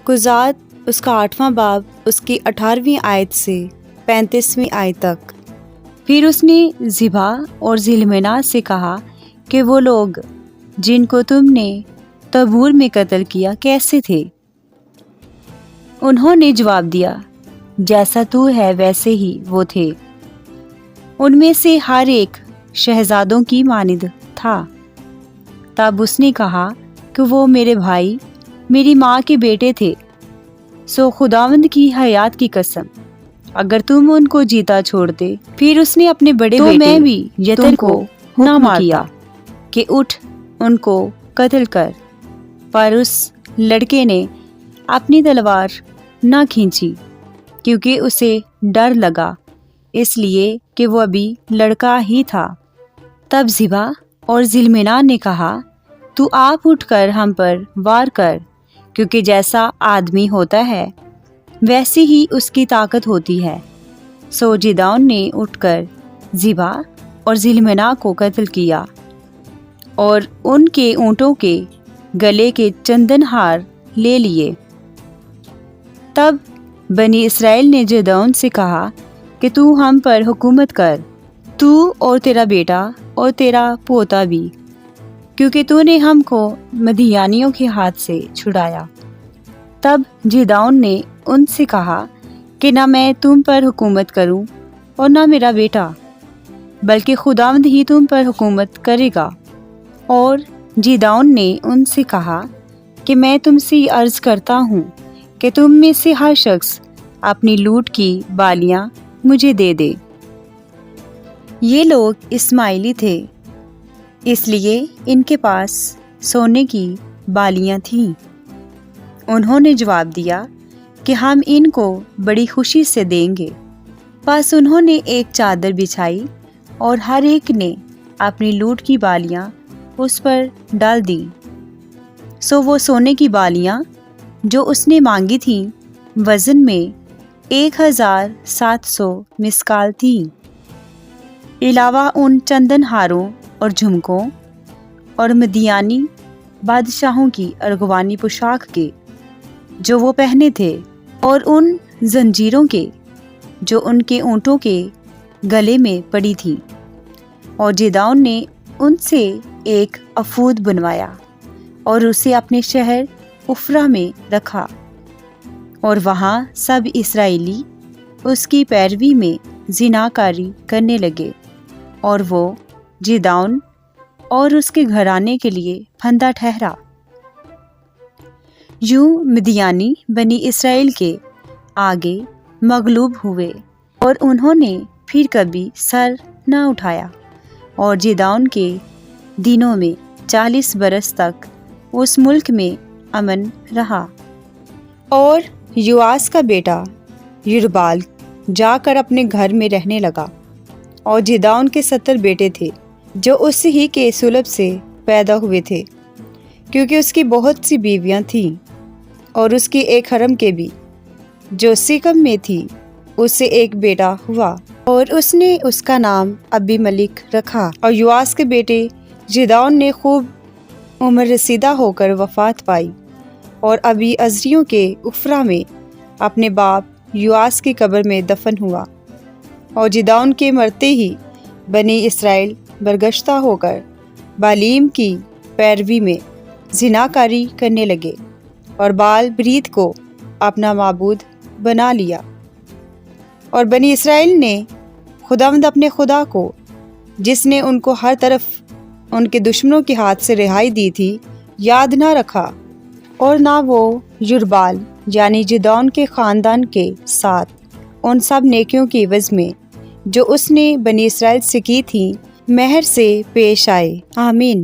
قضات اس کا 8واں باب اس کی 18ویں آیت سے 35ویں آیت تک۔ پھر اس نے زبا اور ذلمنا سے کہا کہ وہ لوگ جن کو تم نے تبور میں قتل کیا کیسے تھے؟ انہوں نے جواب دیا، جیسا تو ہے ویسے ہی وہ تھے۔ ان میں سے ہر ایک شہزادوں کی مانند تھا۔ تب اس نے کہا کہ وہ میرے بھائی میری ماں کے بیٹے تھے، سو خداوند کی حیات کی قسم اگر تم ان کو جیتا چھوڑتے۔ پھر اس نے اپنے بڑے بیٹے میں بھی یتر کو حکم کیا کہ اٹھ ان کو قتل کر، پر اس لڑکے نے اپنی تلوار نہ کھینچی کیونکہ اسے ڈر لگا، اس لیے کہ وہ ابھی لڑکا ہی تھا۔ تب زبا اور ذلمنا نے کہا، تو آپ اٹھ کر ہم پر وار کر، کیونکہ جیسا آدمی ہوتا ہے ویسی ہی اس کی طاقت ہوتی ہے۔ سو جدعون نے اٹھ کر زبا اور ذلمنا کو قتل کیا اور ان کے اونٹوں کے گلے کے چندن ہار لے لیے۔ تب بنی اسرائیل نے جدعون سے کہا کہ تو ہم پر حکومت کر، تو اور تیرا بیٹا اور تیرا پوتا بھی، کیونکہ تو نے ہم کو مدیانیوں کے ہاتھ سے چھڑایا۔ تب جدعون نے ان سے کہا کہ نہ میں تم پر حکومت کروں اور نہ میرا بیٹا، بلکہ خداوند ہی تم پر حکومت کرے گا۔ اور جدعون نے ان سے کہا کہ میں تم سے عرض کرتا ہوں کہ تم میں سے ہر شخص اپنی لوٹ کی بالیاں مجھے دے دے۔ یہ لوگ اسماعیلی تھے، اس لیے ان کے پاس سونے کی بالیاں تھیں۔ انہوں نے جواب دیا کہ ہم ان کو بڑی خوشی سے دیں گے۔ پس انہوں نے ایک چادر بچھائی اور ہر ایک نے اپنی لوٹ کی بالیاں اس پر ڈال دیں۔ سو وہ سونے کی بالیاں جو اس نے مانگی تھیں وزن میں 1700 مسکال تھیں، علاوہ ان چندن ہاروں اور جھمکوں اور مدیانی بادشاہوں کی ارغوانی پوشاک کے جو وہ پہنے تھے، اور ان زنجیروں کے جو ان کے اونٹوں کے گلے میں پڑی تھی۔ اور جدعون نے ان سے ایک افود بنوایا اور اسے اپنے شہر عفرہ میں رکھا، اور وہاں سب اسرائیلی اس کی پیروی میں زناکاری کرنے لگے، اور وہ جدعون اور اس کے گھرانے کے لیے پھندا ٹھہرا۔ یوں مدیانی بنی اسرائیل کے آگے مغلوب ہوئے، اور انہوں نے پھر کبھی سر نہ اٹھایا، اور جدعون کے دنوں میں 40 برس تک اس ملک میں امن رہا۔ اور یواس کا بیٹا یربال جا کر اپنے گھر میں رہنے لگا، اور جدعون کے 70 بیٹے تھے جو اس ہی کے صلب سے پیدا ہوئے تھے، کیونکہ اس کی بہت سی بیویاں تھیں، اور اس کی ایک حرم کے بھی جو سیکم میں تھی، اس سے ایک بیٹا ہوا، اور اس نے اس کا نام ابی ملک رکھا۔ اور یواس کے بیٹے جدعون نے خوب عمر رسیدہ ہو کر وفات پائی، اور ابی ازریوں کے عفرہ میں اپنے باپ یواس کی قبر میں دفن ہوا۔ اور جدعون کے مرتے ہی بنی اسرائیل برگشتہ ہو کر بالیم کی پیروی میں زناکاری کرنے لگے، اور بال برید کو اپنا معبود بنا لیا۔ اور بنی اسرائیل نے خداوند اپنے خدا کو، جس نے ان کو ہر طرف ان کے دشمنوں کے ہاتھ سے رہائی دی تھی، یاد نہ رکھا، اور نہ وہ یربال یعنی جدعون کے خاندان کے ساتھ ان سب نیکیوں کی عوض میں جو اس نے بنی اسرائیل سے کی تھی مہر سے پیش آئے۔ آمین۔